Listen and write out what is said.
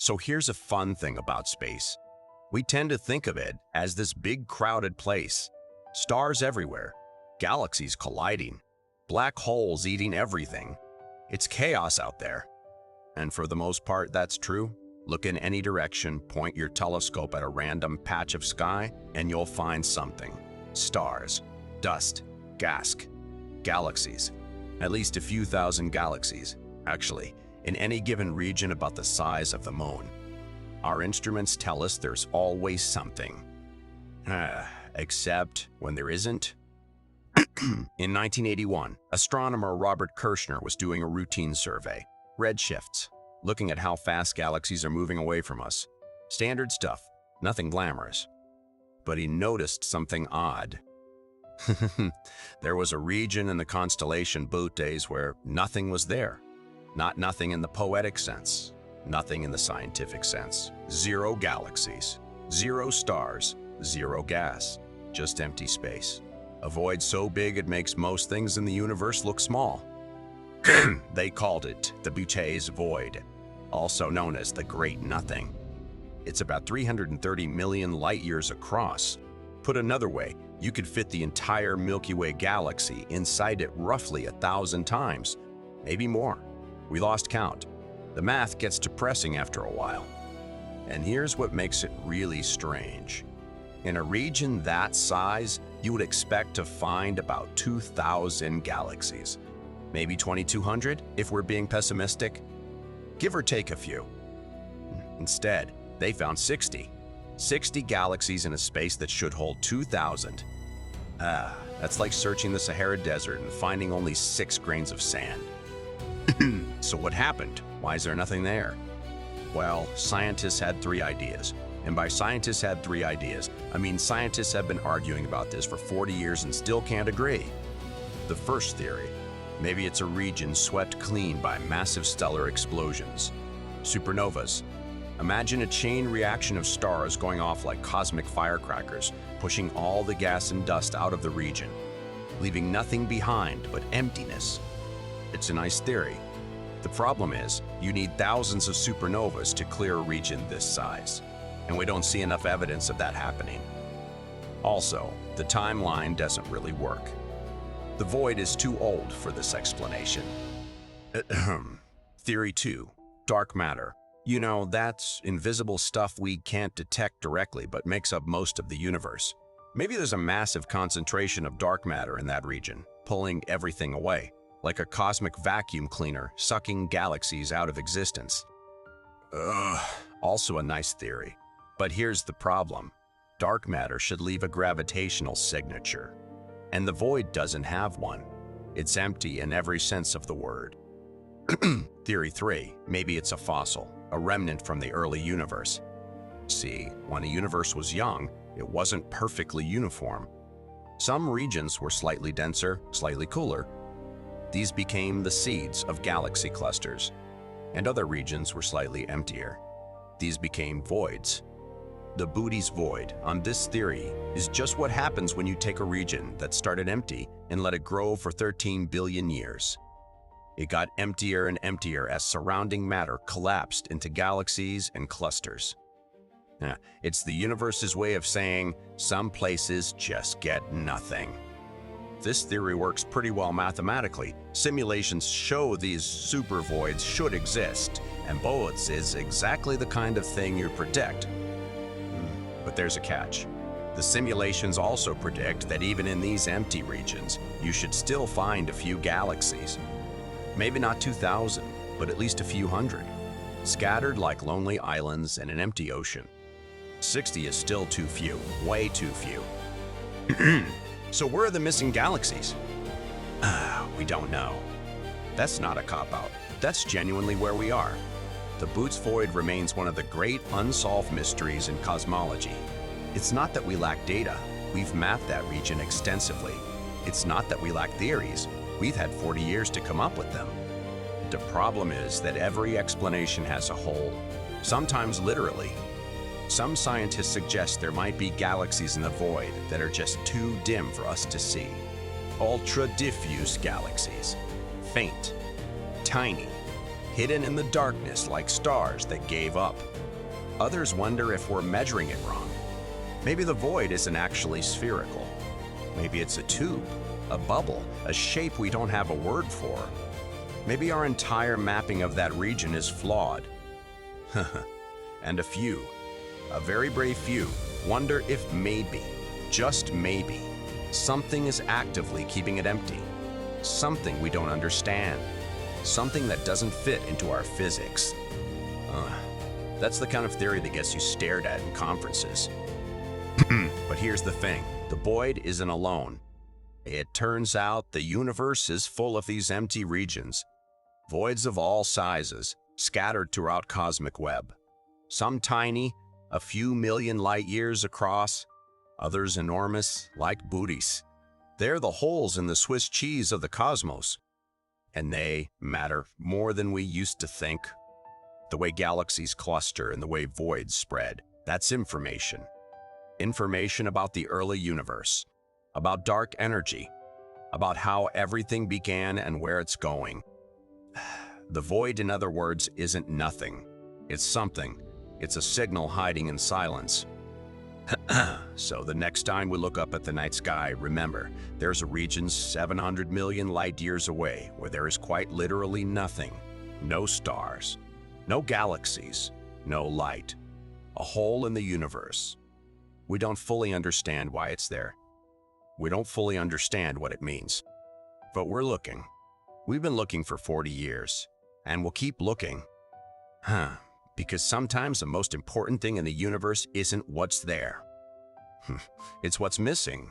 So here's a fun thing about space. We tend to think of it as this big crowded place. Stars everywhere, galaxies colliding, black holes eating everything. It's chaos out there. And for the most part, that's true. Look in any direction, point your telescope at a random patch of sky, and you'll find something. Stars, dust, gas, galaxies. At least a few thousand galaxies, actually, in any given region about the size of the moon. Our instruments tell us there's always something. Except when there isn't. In 1981, astronomer Robert Kirshner was doing a routine survey, redshifts, looking at how fast galaxies are moving away from us. Standard stuff, nothing glamorous. But he noticed something odd. There was a region in the constellation Boötes where nothing was there. Not nothing in the poetic sense, nothing in the scientific sense. 0 galaxies, 0 stars, 0 gas, just empty space. A void so big it makes most things in the universe look small. They called it the Boötes Void, also known as the Great Nothing. It's about 330 million light-years across. Put another way, you could fit the entire Milky Way galaxy inside it roughly 1,000 times, maybe more. We lost count. The math gets depressing after a while. And here's what makes it really strange. In a region that size, you would expect to find about 2,000 galaxies. Maybe 2,200 if we're being pessimistic. Give or take a few. Instead, they found 60. 60 galaxies in a space that should hold 2,000. That's like searching the Sahara Desert and finding only 6 grains of sand. So what happened? Why is there nothing there? Well, scientists had 3 ideas. And by scientists had 3 ideas, I mean scientists have been arguing about this for 40 years and still can't agree. The first theory, maybe it's a region swept clean by massive stellar explosions. Supernovas. Imagine a chain reaction of stars going off like cosmic firecrackers, pushing all the gas and dust out of the region, leaving nothing behind but emptiness. It's a nice theory. The problem is, you need thousands of supernovas to clear a region this size, and we don't see enough evidence of that happening. Also, the timeline doesn't really work. The void is too old for this explanation. Theory 2, dark matter. You know, that's invisible stuff we can't detect directly but makes up most of the universe. Maybe there's a massive concentration of dark matter in that region, pulling everything away, like a cosmic vacuum cleaner sucking galaxies out of existence. Also a nice theory. But here's the problem. Dark matter should leave a gravitational signature. And the void doesn't have one. It's empty in every sense of the word. Theory 3, maybe it's a fossil, a remnant from the early universe. See, when the universe was young, it wasn't perfectly uniform. Some regions were slightly denser, slightly cooler. These became the seeds of galaxy clusters. And other regions were slightly emptier. These became voids. The Boötes Void, on this theory, is just what happens when you take a region that started empty and let it grow for 13 billion years. It got emptier and emptier as surrounding matter collapsed into galaxies and clusters. It's the universe's way of saying some places just get nothing. This theory works pretty well mathematically. Simulations show these super voids should exist, and Boötes is exactly the kind of thing you predict. But there's a catch. The simulations also predict that even in these empty regions, you should still find a few galaxies. Maybe not 2,000, but at least a few hundred, scattered like lonely islands in an empty ocean. 60 is still too few, way too few. So where are the missing galaxies? We don't know. That's not a cop-out. That's genuinely where we are. The Boötes Void remains one of the great unsolved mysteries in cosmology. It's not that we lack data. We've mapped that region extensively. It's not that we lack theories. We've had 40 years to come up with them. The problem is that every explanation has a hole, sometimes literally. Some scientists suggest there might be galaxies in the void that are just too dim for us to see. Ultra-diffuse galaxies. Faint, tiny, hidden in the darkness like stars that gave up. Others wonder if we're measuring it wrong. Maybe the void isn't actually spherical. Maybe it's a tube, a bubble, a shape we don't have a word for. Maybe our entire mapping of that region is flawed. And a very brave few, wonder if maybe, just maybe, something is actively keeping it empty. Something we don't understand. Something that doesn't fit into our physics. That's the kind of theory that gets you stared at in conferences. But here's the thing, the void isn't alone. It turns out the universe is full of these empty regions, voids of all sizes, scattered throughout cosmic web. Some tiny, a few million light years across, others enormous, like Boötes. They're the holes in the Swiss cheese of the cosmos, and they matter more than we used to think. The way galaxies cluster and the way voids spread, that's information. Information about the early universe, about dark energy, about how everything began and where it's going. The void, in other words, isn't nothing. It's something. It's a signal hiding in silence. So the next time we look up at the night sky, remember, there's a region 700 million light years away where there is quite literally nothing. No stars, no galaxies, no light. A hole in the universe. We don't fully understand why it's there. We don't fully understand what it means. But we're looking. We've been looking for 40 years, and we'll keep looking. Because sometimes the most important thing in the universe isn't what's there. It's what's missing.